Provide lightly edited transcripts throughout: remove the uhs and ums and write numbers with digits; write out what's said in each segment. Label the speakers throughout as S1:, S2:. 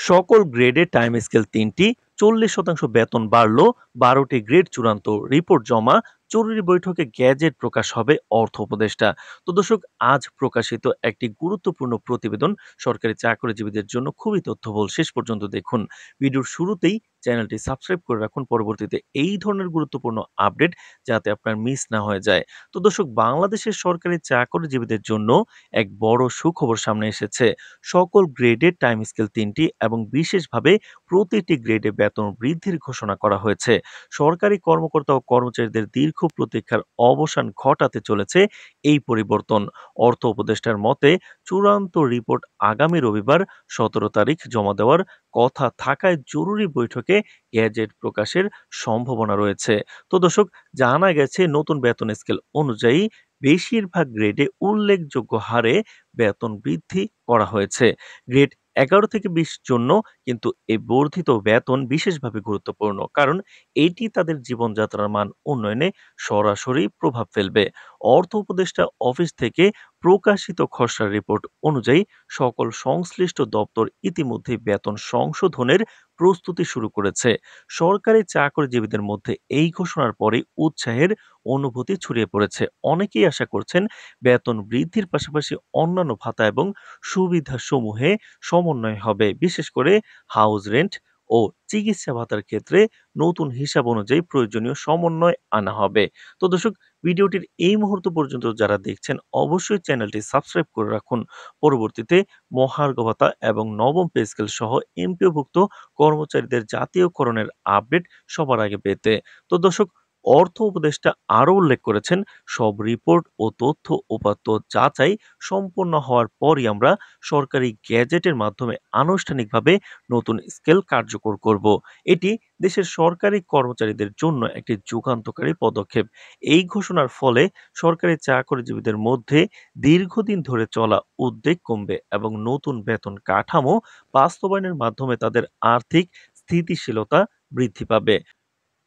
S1: সকল গ্রেডে time scale ৩টি, ৪০% বেতন বাড়ল, ১২টি গ্রেড চূড়ান্ত, রিপোর্ট জমা, জরুরি বৈঠকে গ্যাজেট প্রকাশ হবে অর্থ উপদেষ্টা। তো দর্শক, আজ প্রকাশিত একটি গুরুত্বপূর্ণ প্রতিবেদন সরকারি চাকরিজীবীদের জন্য খুবই তথ্যবহুল। শেষ পর্যন্ত দেখুন। ভিডিওর শুরুতেই চ্যানেলটি সাবস্ক্রাইব করে রাখুন পরবর্তীতে এই ধরনের গুরুত্বপূর্ণ আপডেট যাতে আপনার মিস না হয়ে যায়। তো দর্শক, বাংলাদেশের সরকারি চাকরিজীবীদের জন্য এক বড় সুখবর সামনে এসেছে। সকল গ্রেডে টাইম স্কেল ৩টি এবং বিশেষভাবে প্রতিটি গ্রেডে বেতন বৃদ্ধির ঘোষণা করা হয়েছে। সরকারি কর্মকর্তা ও কর্মচারীদের দীর্ঘ প্রতীক্ষার অবসান ঘটাতে চলেছে এই পরিবর্তন। অর্থ উপদেষ্টার মতে চূড়ান্ত রিপোর্ট আগামী রবিবার ১৭ তারিখ জমা দেওয়ার কথা থাকায় জরুরি বৈঠকে গ্যাজেট প্রকাশের সম্ভাবনা রয়েছে। তো দর্শক, জানা গেছে নতুন বেতন স্কেল অনুযায়ী বেশিরভাগ গ্রেডে উল্লেখযোগ্য হারে বেতন বৃদ্ধি করা হয়েছে। গ্রেড ১১ থেকে ২০ জন্য কিন্তু এই বর্ধিত বেতন বিশেষভাবে গুরুত্বপূর্ণ, কারণ এটি তাদের জীবনযাত্রার মান উন্নয়নে সরাসরি প্রভাব ফেলবে। অর্থ উপদেষ্টা অফিস থেকে প্রকাশিত খসড়া রিপোর্ট অনুযায়ী সকল সংশ্লিষ্ট দপ্তর ইতিমধ্যেই বেতন সংশোধনের প্রস্তুতি শুরু করেছে। সরকারি চাকরিজীবীদের মধ্যে এই ঘোষণার পরে উৎসাহের অনুভূতি ছড়িয়ে পড়েছে। অনেকেই আশা করছেন বেতন বৃদ্ধির পাশাপাশি অন্যান্য ভাতা এবং সুবিধাসমূহে সমন্বয় হবে। বিশেষ করে হাউস রেন্ট ও চিকিৎসা ভাতার ক্ষেত্রে নতুন হিসাব অনুযায়ী প্রয়োজনীয় সমন্বয় আনা হবে। তো দর্শক, ভিডিওটির এই মুহূর্ত পর্যন্ত যারা দেখছেন অবশ্যই চ্যানেলটি সাবস্ক্রাইব করে রাখুন। পরবর্তীতে মহার্ঘ ভাতা এবং নবম পে স্কেল সহ এমপিওভুক্ত কর্মচারীদের জাতীয়করণের আপডেট সবার আগে পেতে। তো দর্শক, অর্থ উপদেষ্টা আরও উল্লেখ করেছেন, সব রিপোর্ট ও তথ্য উপাত্ত যাচাই সম্পন্ন হওয়ার পরই আমরা সরকারি গ্যাজেটের মাধ্যমে আনুষ্ঠানিকভাবে নতুন স্কেল কার্যকর করব। এটি দেশের সরকারি কর্মচারীদের জন্য একটি যুগান্তকারী পদক্ষেপ। এই ঘোষণার ফলে সরকারি চাকরিজীবীদের মধ্যে দীর্ঘদিন ধরে চলা উদ্বেগ কমবে এবং নতুন বেতন কাঠামো বাস্তবায়নের মাধ্যমে তাদের আর্থিক স্থিতিশীলতা বৃদ্ধি পাবে।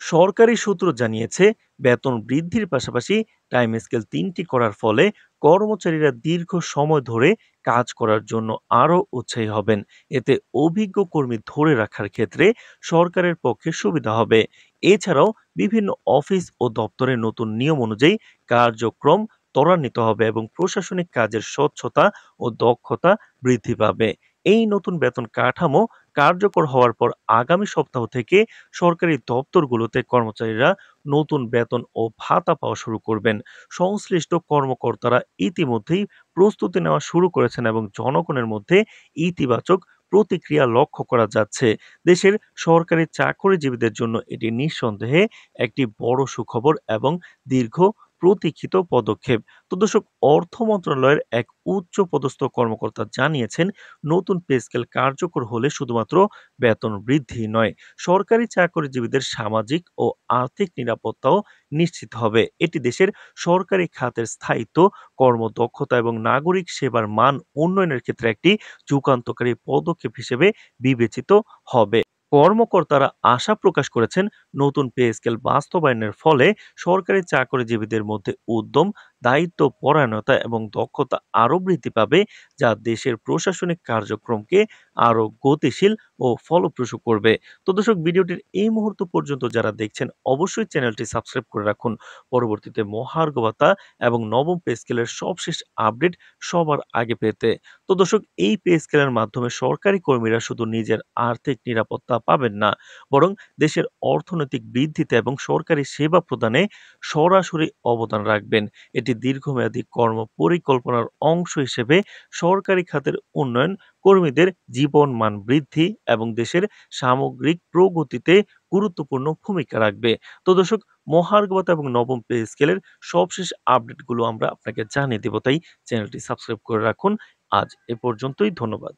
S1: সরকারি সূত্র জানিয়েছে, বেতন বৃদ্ধির পাশাপাশি টাইম স্কেল ৩টি করার ফলে কর্মচারীরা দীর্ঘ সময় ধরে কাজ করার জন্য আরও উৎসাহী হবেন। এতে অভিজ্ঞ কর্মী ধরে রাখার ক্ষেত্রে সরকারের পক্ষে সুবিধা হবে। এছাড়াও বিভিন্ন অফিস ও দপ্তরের নতুন নিয়ম অনুযায়ী কার্যক্রম ত্বরান্বিত হবে এবং প্রশাসনিক কাজের স্বচ্ছতা ও দক্ষতা বৃদ্ধি পাবে। এই নতুন বেতন কাঠামো কার্যকর হওয়ার পর আগামী সপ্তাহ থেকে সরকারি দপ্তরগুলোতে কর্মচারীরা নতুন বেতন ও ভাতা পাওয়া শুরু করবেন। সংশ্লিষ্ট কর্মকর্তারা ইতিমধ্যেই প্রস্তুতি নেওয়া শুরু করেছেন এবং জনগণের মধ্যে ইতিবাচক প্রতিক্রিয়া লক্ষ্য করা যাচ্ছে। দেশের সরকারি চাকরিজীবীদের জন্য এটি নিঃসন্দেহে একটি বড় সুখবর এবং দীর্ঘ প্রতীক্ষিত পদক্ষেপ। তো দর্শক, অর্থ মন্ত্রণালয়ের এক উচ্চ পদস্থ কর্মকর্তা জানিয়েছেন, নতুন পে স্কেল কার্যকর হলে শুধুমাত্র বেতন বৃদ্ধি নয়, সরকারি চাকরিজীবীদের সামাজিক ও আর্থিক নিরাপত্তাও নিশ্চিত হবে। এটি দেশের সরকারি খাতের স্থায়িত্ব, কর্মদক্ষতা এবং নাগরিক সেবার মান উন্নয়নের ক্ষেত্রে একটি যুগান্তকারী পদক্ষেপ হিসেবে বিবেচিত হবে। কর্মকর্তারা আশা প্রকাশ করেছেন, নতুন পে স্কেল বাস্তবায়নের ফলে সরকারি চাকরিজীবীদের মধ্যে উদ্যম, দায়িত্ব পরায়ণতা এবং দক্ষতা আরও বৃদ্ধি পাবে, যা দেশের প্রশাসনিক কার্যক্রমকে আরও গতিশীল ও ফলপ্রসূ করবে। তো দর্শক, ভিডিওটির এই মুহূর্ত পর্যন্ত যারা দেখছেন অবশ্যই চ্যানেলটি সাবস্ক্রাইব করে রাখুন। পরবর্তীতে মহার্ঘ ভাতা এবং নবম পে স্কেলের সবশেষ আপডেট সবার আগে পেতে। তো দর্শক, এই পে স্কেলের মাধ্যমে সরকারি কর্মীরা শুধু নিজের আর্থিক নিরাপত্তা পাবেন না, বরং দেশের অর্থনৈতিক বৃদ্ধিতে এবং সরকারি সেবা প্রদানে সরাসরি অবদান রাখবেন। এটি দীর্ঘমেয়াদী কর্ম পরিকল্পনার অংশ হিসেবে সরকারি খাতের উন্নয়ন, কর্মীদের জীবন মান বৃদ্ধি এবং দেশের সামগ্রিক প্রগতিতে গুরুত্বপূর্ণ ভূমিকা রাখবে। তো দর্শক, মহার্ঘ ভাতা এবং নবম পে স্কেলের সবশেষ আপডেটগুলো আমরা আপনাকে জানিয়ে দেব, তাই চ্যানেলটি সাবস্ক্রাইব করে রাখুন। আজ এ পর্যন্তই। ধন্যবাদ।